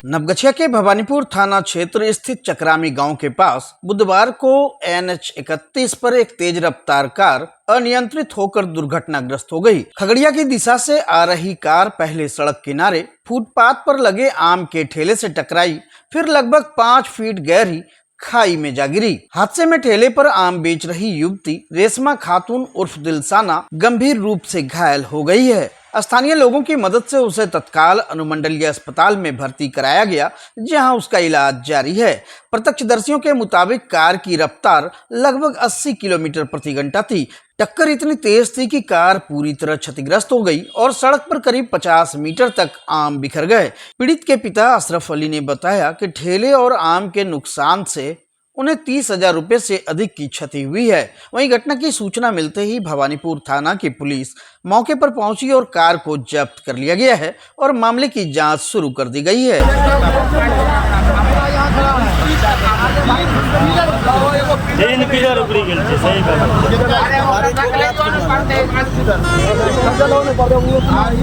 नवगछिया के भवानीपुर थाना क्षेत्र स्थित चक्रामी गांव के पास बुधवार को NH 31 पर एक तेज रफ्तार कार अनियंत्रित होकर दुर्घटनाग्रस्त हो गई। खगड़िया की दिशा से आ रही कार पहले सड़क किनारे फुटपाथ पर लगे आम के ठेले से टकराई, फिर लगभग 5 फीट गहरी खाई में जा गिरी। हादसे में ठेले पर आम बेच रही युवती रेशमा खातून उर्फ दिलसाना गंभीर रूप से घायल हो गई है। स्थानीय लोगों की मदद से उसे तत्काल अनुमंडलीय अस्पताल में भर्ती कराया गया, जहां उसका इलाज जारी है। प्रत्यक्षदर्शियों के मुताबिक कार की रफ्तार लगभग 80 किलोमीटर प्रति घंटा थी। टक्कर इतनी तेज थी कि कार पूरी तरह क्षतिग्रस्त हो गई और सड़क पर करीब 50 मीटर तक आम बिखर गए। पीड़ित के पिता अशरफ अली ने बताया कि ठेले और आम के नुकसान से उन्हें 30,000 रुपए से अधिक की क्षति हुई है। वहीं घटना की सूचना मिलते ही भवानीपुर थाना की पुलिस मौके पर पहुंची और कार को जब्त कर लिया गया है और मामले की जांच शुरू कर दी गई है।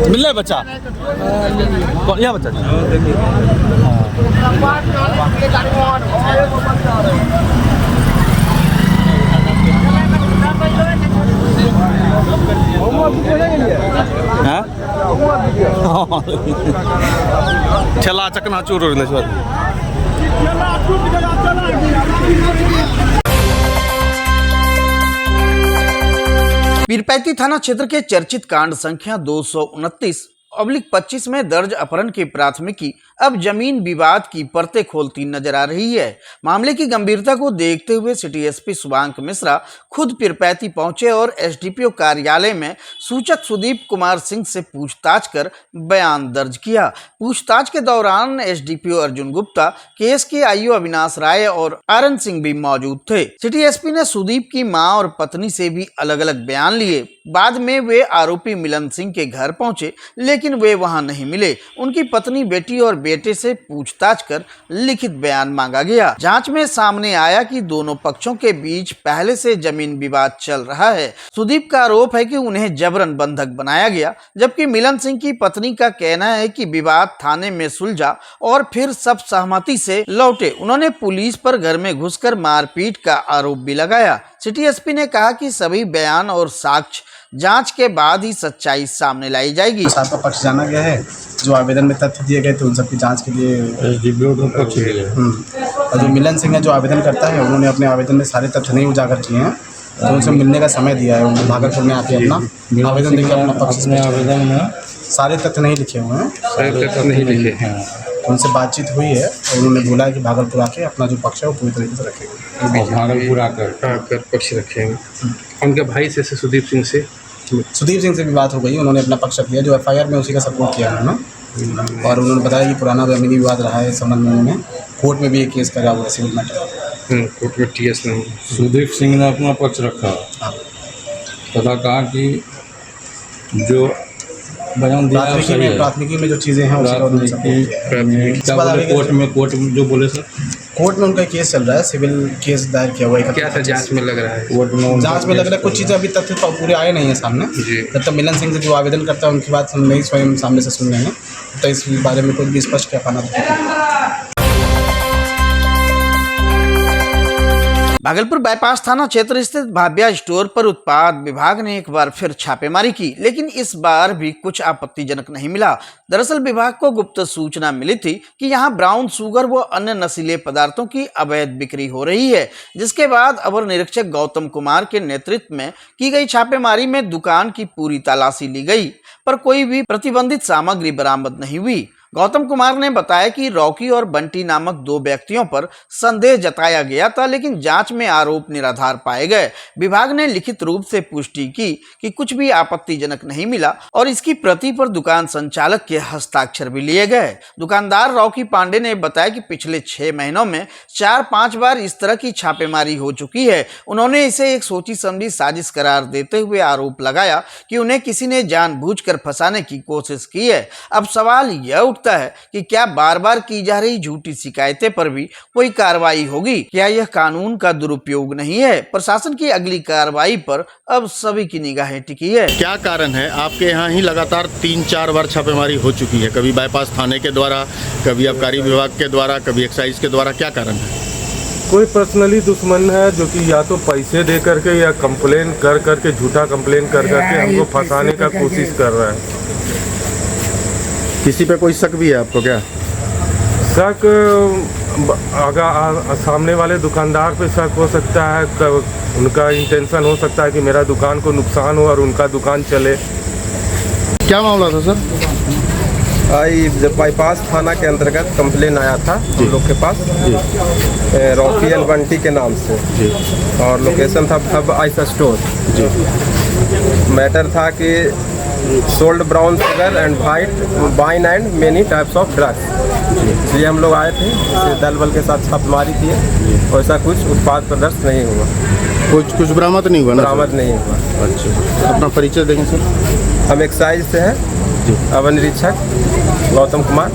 मिल बच्चा बच्चा ठेला चकना चूर पीरपैती थाना क्षेत्र के चर्चित कांड संख्या 229/25 में दर्ज अपहरण की प्राथमिकी अब जमीन विवाद की परतें खोलती नजर आ रही है। मामले की गंभीरता को देखते हुए सिटी एसपी शुभांक मिश्रा खुद पीरपैती पहुंचे और एसडीपीओ कार्यालय में सूचक सुदीप कुमार सिंह से पूछताछ कर बयान दर्ज किया। पूछताछ के दौरान एसडीपीओ अर्जुन गुप्ता, केस के आईओ अविनाश राय और आरन सिंह भी मौजूद थे। सिटी एसपी ने सुदीप की मां और पत्नी से भी अलग अलग बयान लिए। बाद में वे आरोपी मिलन सिंह के घर पहुंचे, लेकिन वे वहां नहीं मिले। उनकी पत्नी, बेटी और बेटे से पूछताछ कर लिखित बयान मांगा गया। जांच में सामने आया कि दोनों पक्षों के बीच पहले से जमीन विवाद चल रहा है। सुदीप का आरोप है कि उन्हें जबरन बंधक बनाया गया, जबकि मिलन सिंह की पत्नी का कहना है कि विवाद थाने में सुलझा और फिर सब सहमति से लौटे। उन्होंने पुलिस पर घर में घुसकर मारपीट का आरोप भी लगाया। सिटी एसपी ने कहा कि सभी बयान और साक्ष्य जांच के बाद ही सच्चाई सामने लाई जाएगी। आपका पक्ष जाना गया है, जो आवेदन में तथ्य दिए गए थे उन सबकी जांच के लिए और जो मिलन सिंह है जो आवेदन करता है, उन्होंने अपने आवेदन में सारे तथ्य नहीं उजागर किए हैं, तो उनसे मिलने का समय दिया है। उन्होंने भागलपुर में आके अपना आवेदन देकर अपना पक्ष में आवेदन में सारे तथ्य नहीं लिखे हुए हैं, उनसे बातचीत हुई है और उन्होंने बोला है कि भागलपुर आके अपना जो पक्ष है वो पूरी तरीके से रखेंगे। भागलपुर आकर पक्ष रखेंगे। उनके भाई से सुदीप सिंह से भी बात हो गई। उन्होंने अपना पक्ष दिया, जो एफआईआर में उसी का सपोर्ट किया उन्होंने, और उन्होंने बताया कि पुराना जमीनी विवाद रहा है। इस संबंध में उन्होंने कोर्ट में भी एक केस करा हुआ है, सिविल मैटर। कोर्ट में टीएस नहीं। सुदीप सिंह ने अपना पक्ष रखा, तथा कहा कि जो बयान दिया प्राथमिकी में जो चीज़ें हैं कोर्ट में जो बोले सर, कोर्ट में उनका केस चल रहा है, सिविल केस दायर किया हुआ है। क्या सर जांच में लग रहा है? कोर्ट में जांच में लग रहा है, कुछ चीज़ें अभी तथ्य तो पूरे आए नहीं है सामने। जब तक मिलन सिंह से जो आवेदन करता है उनकी बात हम नहीं स्वयं सामने से सुन रहे हैं, तो इस बारे में कुछ भी स्पष्ट कर पाना। भागलपुर बाईपास थाना क्षेत्र स्थित भाभ्या स्टोर पर उत्पाद विभाग ने एक बार फिर छापेमारी की, लेकिन इस बार भी कुछ आपत्तिजनक नहीं मिला। दरअसल विभाग को गुप्त सूचना मिली थी कि यहां ब्राउन शुगर व अन्य नशीले पदार्थों की अवैध बिक्री हो रही है, जिसके बाद अवर निरीक्षक गौतम कुमार के नेतृत्व में की गई छापेमारी में दुकान की पूरी तलाशी ली गई, पर कोई भी प्रतिबंधित सामग्री बरामद नहीं हुई। गौतम कुमार ने बताया कि रॉकी और बंटी नामक 2 व्यक्तियों पर संदेह जताया गया था, लेकिन जांच में आरोप निराधार पाए गए। विभाग ने लिखित रूप से पुष्टि की कि कुछ भी आपत्तिजनक नहीं मिला और इसकी प्रति पर दुकान संचालक के हस्ताक्षर भी लिए गए। दुकानदार रॉकी पांडे ने बताया कि पिछले 6 महीनों में 4-5 बार इस तरह की छापेमारी हो चुकी है। उन्होंने इसे एक सोची समझी साजिश करार देते हुए आरोप लगाया कि उन्हें किसी ने जानबूझकर फंसाने की कोशिश की है। अब सवाल यह लगता है कि क्या बार बार की जा रही झूठी शिकायतें पर भी कोई कार्रवाई होगी? क्या यह कानून का दुरुपयोग नहीं है? प्रशासन की अगली कार्रवाई पर अब सभी की निगाहें टिकी है। क्या कारण है? आपके यहाँ ही लगातार 3-4 बार छापेमारी हो चुकी है, कभी बाईपास थाने के द्वारा, कभी आबकारी विभाग के द्वारा, कभी एक्साइज के द्वारा। क्या कारण है? कोई पर्सनली दुश्मन है जो कि या तो पैसे दे करके या कंप्लेन कर करके, झूठा कंप्लेन कर करके हमको फंसाने का कोशिश कर रहा है। किसी पे कोई शक भी है आपको क्या? शक अगर सामने वाले दुकानदार पे शक हो सकता है, उनका इंटेंशन हो सकता है कि मेरा दुकान को नुकसान हो और उनका दुकान चले। क्या मामला था सर? जब बाईपास थाना के अंतर्गत कंप्लेन आया था हम लोग के पास रॉफियल बंटी के नाम से जी। और लोकेशन था अब आइस स्टोर जी। मैटर था कि sold brown sugar and wine and many types of drugs. इसलिए हम लोग आए थे, दल बल के साथ छापेमारी किए, वैसा कुछ उत्पाद प्रदर्शित नहीं हुआ। कुछ बरामद नहीं हुआ? बरामद नहीं हुआ। अच्छा, अपना परिचय देंगे सर? हम एक्साइज से हैं, अवर निरीक्षक गौतम कुमार।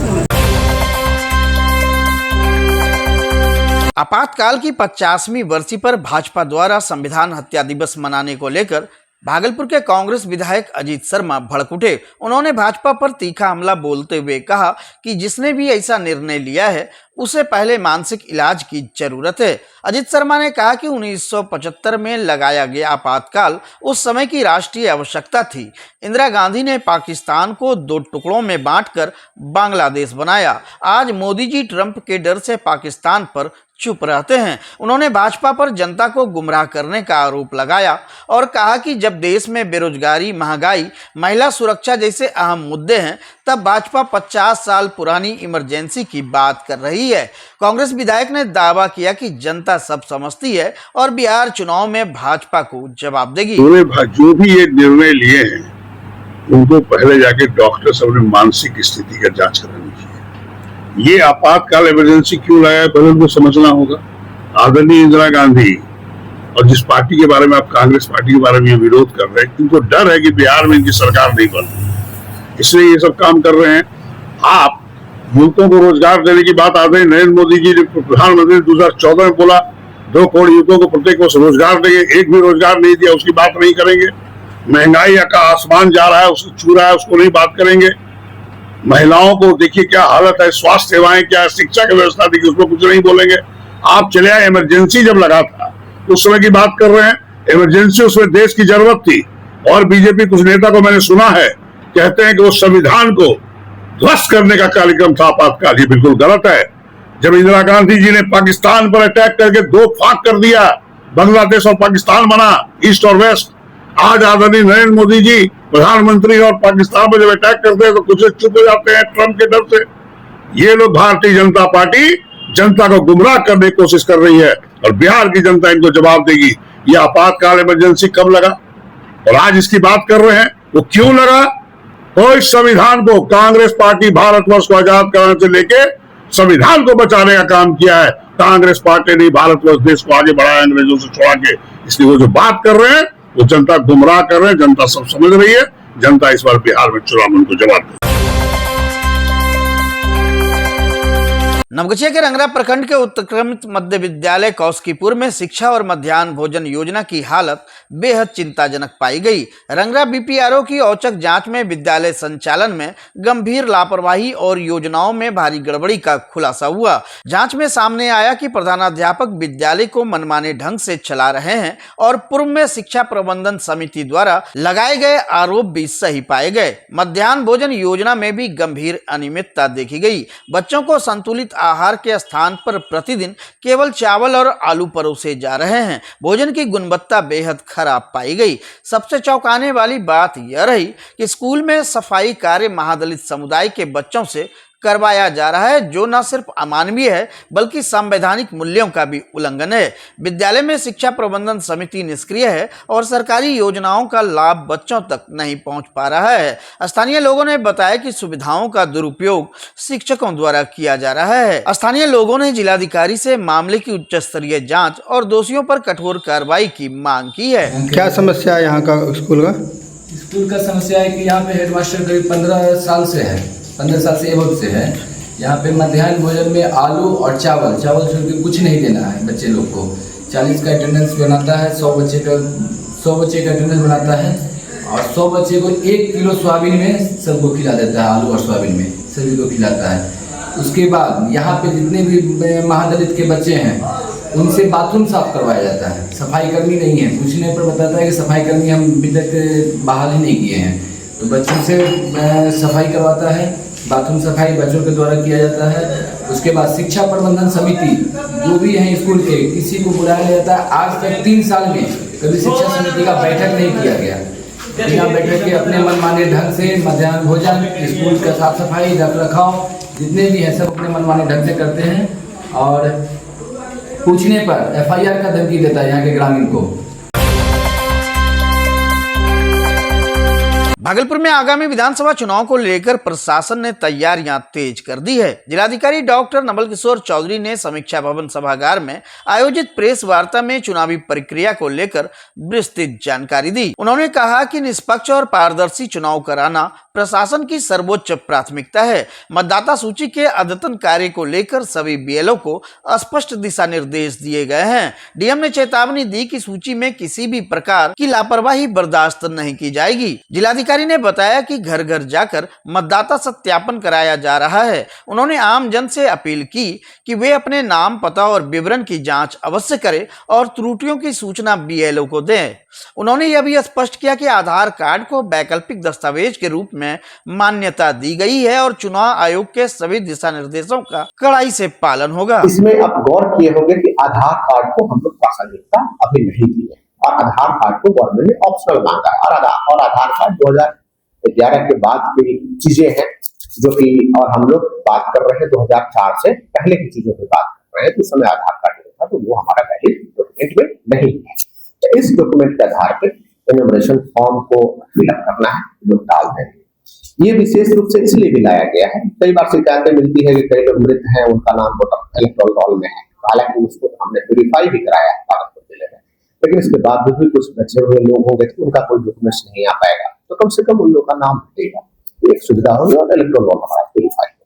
आपातकाल की 50वीं बरसी पर भाजपा द्वारा संविधान हत्या दिवस मनाने को लेकर भागलपुर के कांग्रेस विधायक अजीत शर्मा भड़क उठे। उन्होंने भाजपा पर तीखा हमला बोलते हुए कहा कि जिसने भी ऐसा निर्णय लिया है उसे पहले मानसिक इलाज की जरूरत है। अजीत शर्मा ने कहा कि 1975 में लगाया गया आपातकाल उस समय की राष्ट्रीय आवश्यकता थी। इंदिरा गांधी ने पाकिस्तान को 2 टुकड़ों में बांटकर बांग्लादेश बनाया। आज मोदी जी ट्रंप के डर से पाकिस्तान पर चुप रहते हैं। उन्होंने भाजपा पर जनता को गुमराह करने का आरोप लगाया और कहा कि जब देश में बेरोजगारी, महंगाई, महिला सुरक्षा जैसे अहम मुद्दे हैं तब भाजपा 50 साल पुरानी इमरजेंसी की बात कर रही है। कांग्रेस विधायक ने दावा किया कि जनता सब समझती है और बिहार चुनाव में भाजपा को जवाब देगी। जो भी ये निर्णय लिए हैं उनको पहले जाके डॉक्टर सब ने मानसिक स्थिति का जांच करानी चाहिए। ये आपातकाल इमरजेंसी क्यों लाया है पहले उनको समझना होगा। आदरणीय इंदिरा गांधी और जिस पार्टी के बारे में आप कांग्रेस पार्टी के बारे में विरोध कर रहे हैं, उनको डर है कि बिहार में इनकी सरकार नहीं बन, इसलिए ये सब काम कर रहे हैं। आप युवकों को रोजगार देने की बात आदरणीय नरेंद्र मोदी जी ने प्रधानमंत्री 2014 में बोला 2 करोड़ युवकों को प्रत्येक वर्ष रोजगार देंगे, एक भी रोजगार नहीं दिया उसकी बात नहीं करेंगे। महंगाई का आसमान जा रहा है, उसको छू रहा है, उसको नहीं बात करेंगे। महिलाओं को देखिए क्या हालत है, स्वास्थ्य सेवाएं क्या है, शिक्षा की व्यवस्था देखिए, उसको कुछ नहीं बोलेंगे। आप चले आए, इमरजेंसी जब लगा था उस समय की बात कर रहे हैं। इमरजेंसी उसमें देश की जरूरत थी और बीजेपी कुछ नेता को मैंने सुना है कहते हैं कि वो संविधान को ध्वस्त करने का कार्यक्रम था आपातकाल। ये बिल्कुल गलत है। जब इंदिरा गांधी जी ने पाकिस्तान पर अटैक करके 2 फाक कर दिया, बांग्लादेश और पाकिस्तान बना, ईस्ट और वेस्ट। आज आदरणीय नरेंद्र मोदी जी प्रधानमंत्री और पाकिस्तान पर जब अटैक करते हैं तो कुछ चुप हो जाते हैं ट्रंप के डर से। ये लोग भारतीय जनता पार्टी जनता को गुमराह करने की कोशिश कर रही है और बिहार की जनता इनको जवाब देगी। ये आपातकाल इमरजेंसी कब लगा और आज इसकी बात कर रहे हैं, वो क्यों लगा? कोई संविधान को, कांग्रेस पार्टी भारतवर्ष को आजाद कराने से लेके संविधान को बचाने का काम किया है। कांग्रेस पार्टी ने भारतवर्ष देश को आगे बढ़ाया अंग्रेजों से छुड़ा के। इसलिए वो जो बात कर रहे हैं वो जनता गुमराह कर रहे हैं। जनता सब समझ रही है। जनता इस बार बिहार में चुनाव में उनको जवाब देगी। नवगछिया के रंगरा प्रखंड के उत्क्रमित मध्य विद्यालय कौसकीपुर में शिक्षा और मध्याह्न भोजन योजना की हालत बेहद चिंताजनक पाई गई। रंगरा बीपीआरओ की औचक जांच में विद्यालय संचालन में गंभीर लापरवाही और योजनाओं में भारी गड़बड़ी का खुलासा हुआ। जांच में सामने आया कि प्रधानाध्यापक विद्यालय को मनमाने ढंग से चला रहे हैं और पूर्व में शिक्षा प्रबंधन समिति द्वारा लगाए गए आरोप भी सही पाए गए। मध्याह्न भोजन योजना में भी गंभीर अनियमितता देखी गई। बच्चों को संतुलित आहार के स्थान पर प्रतिदिन केवल चावल और आलू परोसे जा रहे हैं। भोजन की गुणवत्ता बेहद खराब पाई गई। सबसे चौंकाने वाली बात यह रही कि स्कूल में सफाई कार्य महादलित समुदाय के बच्चों से करवाया जा रहा है, जो न सिर्फ अमानवीय है बल्कि संवैधानिक मूल्यों का भी उल्लंघन है। विद्यालय में शिक्षा प्रबंधन समिति निष्क्रिय है और सरकारी योजनाओं का लाभ बच्चों तक नहीं पहुंच पा रहा है। स्थानीय लोगों ने बताया कि सुविधाओं का दुरुपयोग शिक्षकों द्वारा किया जा रहा है। स्थानीय लोगों ने जिलाधिकारी से मामले की उच्च स्तरीय जाँच और दोषियों पर कठोर कार्रवाई की मांग की है। क्या समस्या है यहाँ का स्कूल का? स्कूल का समस्या है कि यहाँ पे हेडमास्टर करीब 15 साल से है 15 साल से एबव से है। यहाँ पे मध्याह्न भोजन में आलू और चावल छोड़ के कुछ नहीं देना है बच्चे लोग को। 40 का अटेंडेंस बनाता है, 100 बच्चे का अटेंडेंस बनाता है और 100 बच्चे को 1 किलो सोयाबीन में सबको खिला देता है। आलू और सोयाबीन में सभी को खिलाता है। उसके बाद यहाँ पे जितने भी महादलित के बच्चे हैं उनसे बाथरूम साफ करवाया जाता है। सफाई कर्मी नहीं है, पूछने पर बताता है कि सफाई कर्मी हम अभी तक बहाल ही नहीं किए हैं। तो बच्चों से सफाई करवाता है, बाथरूम सफाई बच्चों के द्वारा किया जाता है। उसके बाद शिक्षा प्रबंधन समिति जो भी हैं स्कूल के, किसी को बुलाया जाता है। आज तक 3 साल में कभी शिक्षा समिति का बैठक नहीं किया गया। बिना बैठक के अपने मनमाने ढंग से मध्याह्न भोजन, स्कूल का साफ सफाई, रख रखाव जितने भी हैं सब अपने मनमाने ढंग से करते हैं और पूछने पर FIR का धमकी देता है यहाँ के ग्रामीण को। भागलपुर में आगामी विधानसभा चुनाव को लेकर प्रशासन ने तैयारियां तेज कर दी है। जिलाधिकारी डॉक्टर नवल किशोर चौधरी ने समीक्षा भवन सभागार में आयोजित प्रेस वार्ता में चुनावी प्रक्रिया को लेकर विस्तृत जानकारी दी। उन्होंने कहा कि निष्पक्ष और पारदर्शी चुनाव कराना प्रशासन की सर्वोच्च प्राथमिकता है। मतदाता सूची के अद्यतन कार्य को लेकर सभी BLO को स्पष्ट दिशा निर्देश दिए गए हैं। DM ने चेतावनी दी कि सूची में किसी भी प्रकार की लापरवाही बर्दाश्त नहीं की जाएगी। जिलाधिकारी ने बताया कि घर घर जाकर मतदाता सत्यापन कराया जा रहा है। उन्होंने आम जन से अपील की कि वे अपने नाम, पता और विवरण की जांच अवश्य करें और त्रुटियों की सूचना BLO को दें। उन्होंने यह भी स्पष्ट किया कि आधार कार्ड को वैकल्पिक दस्तावेज के रूप में मान्यता दी गई है और चुनाव आयोग के सभी दिशा निर्देशों का कड़ाई से पालन होगा। इसमें आप गौर किए होंगे कि आधार कार्ड को हम लोग प्रासंगिकता अभी नहीं दी है और आधार कार्ड को गवर्नमेंट ने ऑप्शनल मांगा है और आधार कार्ड 2011 के बाद की चीजें हैं जो कि, और हम लोग बात कर रहे हैं 2004 से पहले की चीजों की बात कर रहे हैं। तो उस समय आधार कार्ड था तो वो हमारा वैलिड डॉक्यूमेंट में नहीं है। तो इस डॉक्यूमेंट के आधार पर एनुमरेशन फॉर्म को फिलअप करना है, लोग डाल देंगे। ये विशेष रूप से इसलिए भी लाया गया है, कई बार शिकायतें मिलती है कि कई लोग मृत हैं, उनका नाम वोटर इलेक्टोरल रोल में है। हालांकि उसको तो हमने वेरीफाई भी कराया है भागलपुर जिले में, लेकिन इसके बाद भी कुछ बचे हुए लोग होंगे तो उनका कोई डॉक्यूमेंट्स नहीं आ पाएगा, तो कम से कम उन लोगों का नाम हटेगा, एक सुविधा होगी और इलेक्टोरल रोल हमारा वेरीफाई होगा।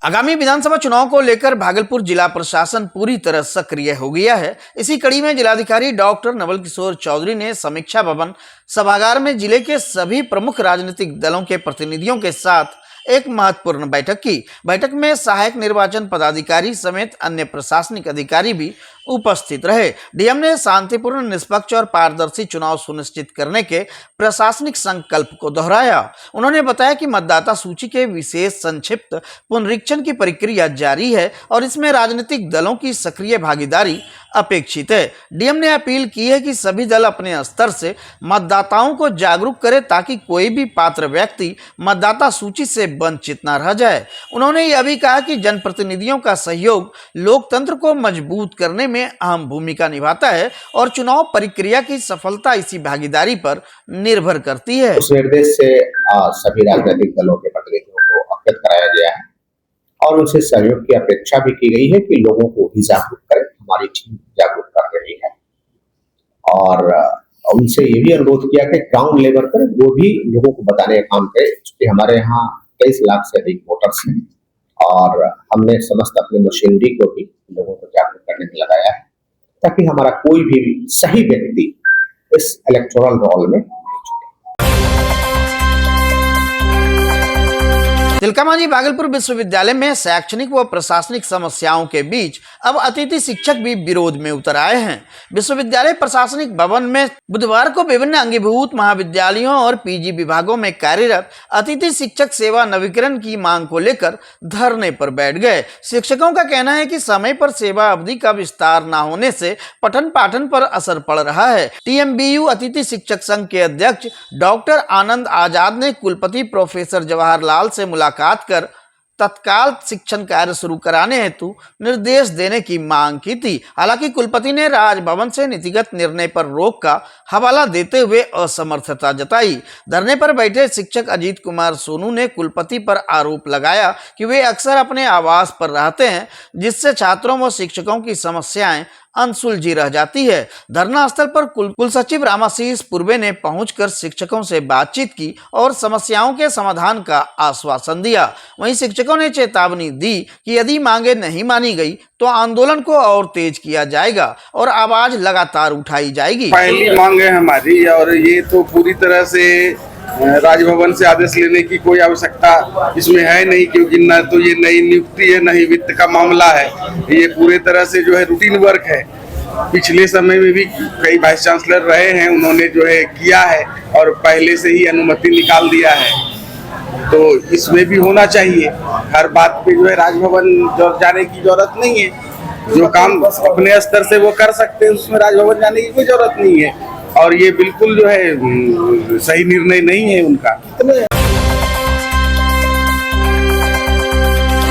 आगामी विधानसभा चुनाव को लेकर भागलपुर जिला प्रशासन पूरी तरह सक्रिय हो गया है। इसी कड़ी में जिलाधिकारी डॉक्टर नवल किशोर चौधरी ने समीक्षा भवन सभागार में जिले के सभी प्रमुख राजनीतिक दलों के प्रतिनिधियों के साथ एक महत्वपूर्ण बैठक की। बैठक में सहायक निर्वाचन पदाधिकारी समेत अन्य प्रशासनिक अधिकारी भी उपस्थित रहे। DM ने शांतिपूर्ण, निष्पक्ष और पारदर्शी चुनाव सुनिश्चित करने के प्रशासनिक संकल्प को दोहराया। उन्होंने बताया कि मतदाता सूची के विशेष संक्षिप्त पुनरीक्षण की प्रक्रिया जारी है और इसमें राजनीतिक दलों की सक्रिय भागीदारी अपेक्षित है। DM ने अपील की है कि सभी दल अपने स्तर से मतदाताओं को जागरूक करें ताकि कोई भी पात्र व्यक्ति मतदाता सूची से वंचित न रह जाए। उन्होंने यह भी कहा कि जनप्रतिनिधियों का सहयोग लोकतंत्र को मजबूत करने में अहम भूमिका निभाता है और चुनाव प्रक्रिया की सफलता इसी भागीदारी पर निर्भर करती है। उस निर्देश से सभी राजनीतिक दलों के प्रतिनिधियों को अवगत कराया गया है और उनसे सहयोग की अपेक्षा भी की गई है कि लोगों को भी जागरूक करें। हमारी टीम जागरूक कर रही है और उनसे ये भी अनुरोध किया कि ग्राउंड लेवल पर वो भी लोगों को बताने का काम करें, क्योंकि हमारे यहाँ 23 लाख से अधिक वोटर्स हैं और हमने समस्त अपनी मशीनरी को भी लोगों को जागरूक करने में लगाया है ताकि हमारा कोई भी सही व्यक्ति इस इलेक्टोरल रोल में। तिलकामांझी भागलपुर विश्वविद्यालय में शैक्षणिक व प्रशासनिक समस्याओं के बीच अब अतिथि शिक्षक भी विरोध में उतर आए हैं। विश्वविद्यालय प्रशासनिक भवन में बुधवार को विभिन्न अंगीभूत महाविद्यालयों और PG विभागों में कार्यरत अतिथि शिक्षक सेवा नवीकरण की मांग को लेकर धरने पर बैठ गए। शिक्षकों का कहना है कि समय पर सेवा अवधि का विस्तार न होने से पठन पाठन पर असर पड़ रहा है। TMBU अतिथि शिक्षक संघ के अध्यक्ष डॉक्टर आनंद आजाद ने कुलपति प्रोफेसर जवाहर लाल से मुलाकात कर तत्काल शिक्षण कार्य शुरू कराने हेतु निर्देश देने की मांग की थी। हालांकि कुलपति ने राजभवन से नीतिगत निर्णय पर रोक का हवाला देते हुए असमर्थता जताई। धरने पर बैठे शिक्षक अजीत कुमार सोनू ने कुलपति पर आरोप लगाया कि वे अक्सर अपने आवास पर रहते हैं, जिससे छात्रों व शिक्षकों की समस्याएं अनसुलझी रह जाती है। धरना स्थल पर कुल सचिव रामाशीष पूर्वे ने पहुंचकर शिक्षकों से बातचीत की और समस्याओं के समाधान का आश्वासन दिया। वहीं शिक्षकों ने चेतावनी दी कि यदि मांगे नहीं मानी गई तो आंदोलन को और तेज किया जाएगा और आवाज लगातार उठाई जाएगी। पहली मांग है हमारी, और ये तो पूरी तरह से राजभवन से आदेश लेने की कोई आवश्यकता इसमें है नहीं, क्योंकि न तो ये नई नियुक्ति है, न ही वित्त का मामला है। ये पूरे तरह से जो है रूटीन वर्क है। पिछले समय में भी कई वाइस चांसलर रहे हैं, उन्होंने जो है किया है और पहले से ही अनुमति निकाल दिया है, तो इसमें भी होना चाहिए। हर बात पे जो है राजभवन जाने की जरूरत नहीं है। जो काम अपने स्तर से वो कर सकते हैं, उसमें राजभवन जाने की कोई जरूरत नहीं है। और ये बिल्कुल जो है सही निर्णय नहीं है उनका।